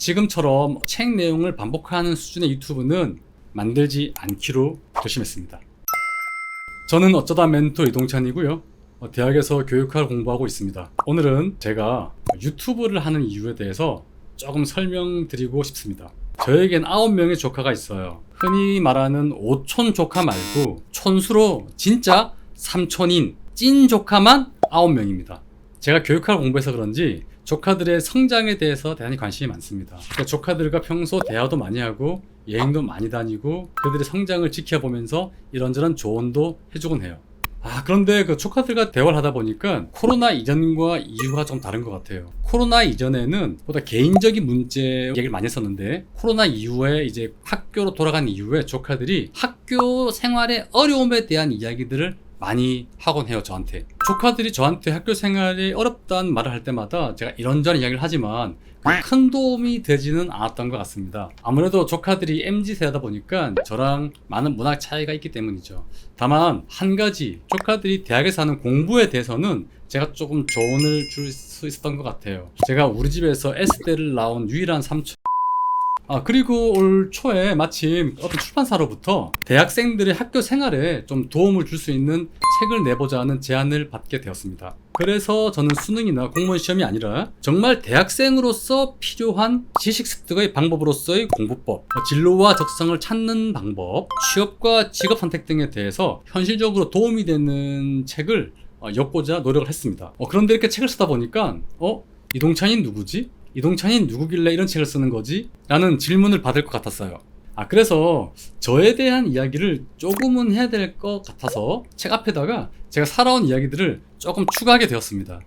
지금처럼 책 내용을 반복하는 수준의 유튜브는 만들지 않기로 결심했습니다. 저는 어쩌다 멘토 이동찬이고요. 대학에서 교육학을 공부하고 있습니다. 오늘은 제가 유튜브를 하는 이유에 대해서 조금 설명드리고 싶습니다. 저에겐 9명의 조카가 있어요. 흔히 말하는 오촌 조카 말고 촌수로 진짜 삼촌인 찐 조카만 9명입니다. 제가 교육학을 공부해서 그런지 조카들의 성장에 대해서 대단히 관심이 많습니다. 그러니까 조카들과 평소 대화도 많이 하고 여행도 많이 다니고 그들의 성장을 지켜보면서 이런저런 조언도 해주곤 해요. 그런데 그 조카들과 대화를 하다 보니까 코로나 이전과 이후가 좀 다른 것 같아요. 코로나 이전에는 보다 개인적인 문제 얘기를 많이 했었는데 코로나 이후에 이제 학교로 돌아간 이후에 조카들이 학교 생활의 어려움에 대한 이야기들을 많이 하곤 해요. 저한테 조카들이 저한테 학교 생활이 어렵다는 말을 할 때마다 제가 이런저런 이야기를 하지만 큰 도움이 되지는 않았던 것 같습니다. 아무래도 조카들이 MZ세대다 보니까 저랑 많은 문화 차이가 있기 때문이죠. 다만 한 가지, 조카들이 대학에서 하는 공부에 대해서는 제가 조금 조언을 줄 수 있었던 것 같아요. 제가 우리 집에서 S대를 나온 유일한 삼촌. 그리고 올 초에 마침 어떤 출판사로부터 대학생들의 학교 생활에 좀 도움을 줄 수 있는 책을 내보자는 제안을 받게 되었습니다. 그래서 저는 수능이나 공무원 시험이 아니라 정말 대학생으로서 필요한 지식 습득의 방법으로서의 공부법, 진로와 적성을 찾는 방법, 취업과 직업 선택 등에 대해서 현실적으로 도움이 되는 책을 엮고자 노력을 했습니다. 그런데 이렇게 책을 쓰다 보니까 이동찬이 누구지? 이동찬이 누구길래 이런 책을 쓰는 거지? 라는 질문을 받을 것 같았어요. 그래서 저에 대한 이야기를 조금은 해야 될 것 같아서 책 앞에다가 제가 살아온 이야기들을 조금 추가하게 되었습니다.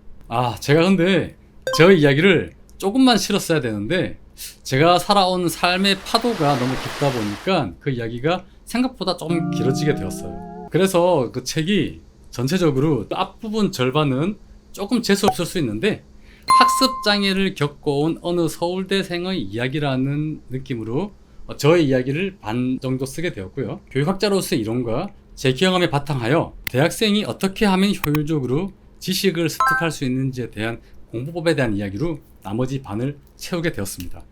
제가 근데 저의 이야기를 조금만 실었어야 되는데 제가 살아온 삶의 파도가 너무 깊다 보니까 그 이야기가 생각보다 조금 길어지게 되었어요. 그래서 그 책이 전체적으로 앞부분 절반은 조금 재수없을 수 있는데 학습장애를 겪어온 어느 서울대생의 이야기라는 느낌으로 저의 이야기를 반 정도 쓰게 되었고요. 교육학자로서의 이론과 제 경험에 바탕하여 대학생이 어떻게 하면 효율적으로 지식을 습득할 수 있는지에 대한 공부법에 대한 이야기로 나머지 반을 채우게 되었습니다.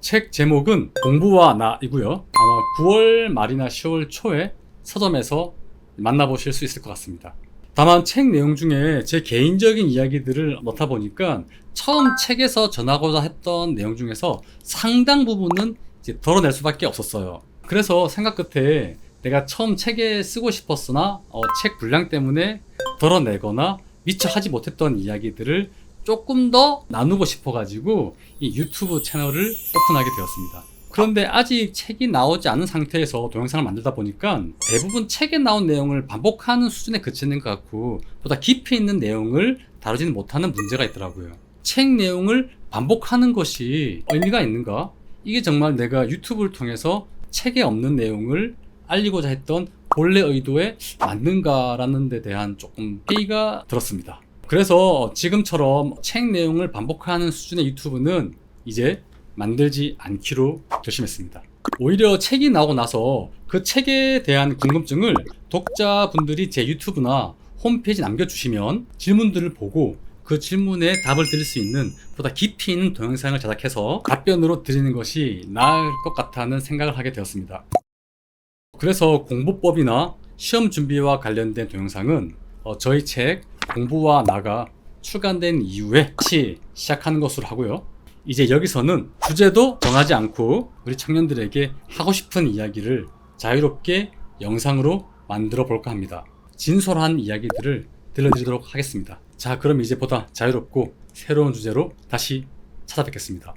책 제목은 공부와 나이고요. 아마 9월 말이나 10월 초에 서점에서 만나보실 수 있을 것 같습니다. 다만 책 내용 중에 제 개인적인 이야기들을 넣다 보니까 처음 책에서 전하고자 했던 내용 중에서 상당 부분은 이제 덜어낼 수밖에 없었어요. 그래서 생각 끝에 내가 처음 책에 쓰고 싶었으나 책 분량 때문에 덜어내거나 미처 하지 못했던 이야기들을 조금 더 나누고 싶어가지고 이 유튜브 채널을 오픈하게 되었습니다. 그런데 아직 책이 나오지 않은 상태에서 동영상을 만들다 보니까 대부분 책에 나온 내용을 반복하는 수준에 그치는 것 같고 보다 깊이 있는 내용을 다루지는 못하는 문제가 있더라고요. 책 내용을 반복하는 것이 의미가 있는가? 이게 정말 내가 유튜브를 통해서 책에 없는 내용을 알리고자 했던 본래 의도에 맞는가라는 데 대한 조금 회의가 들었습니다. 그래서 지금처럼 책 내용을 반복하는 수준의 유튜브는 이제 만들지 않기로 결심했습니다. 오히려 책이 나오고 나서 그 책에 대한 궁금증을 독자분들이 제 유튜브나 홈페이지 남겨주시면 질문들을 보고 그 질문에 답을 드릴 수 있는 보다 깊이 있는 동영상을 제작해서 답변으로 드리는 것이 나을 것 같다는 생각을 하게 되었습니다. 그래서 공부법이나 시험 준비와 관련된 동영상은 저희 책 공부와 나가 출간된 이후에 다시 시작하는 것으로 하고요. 이제 여기서는 주제도 정하지 않고 우리 청년들에게 하고 싶은 이야기를 자유롭게 영상으로 만들어 볼까 합니다. 진솔한 이야기들을 들려드리도록 하겠습니다. 자, 그럼 이제 보다 자유롭고 새로운 주제로 다시 찾아뵙겠습니다.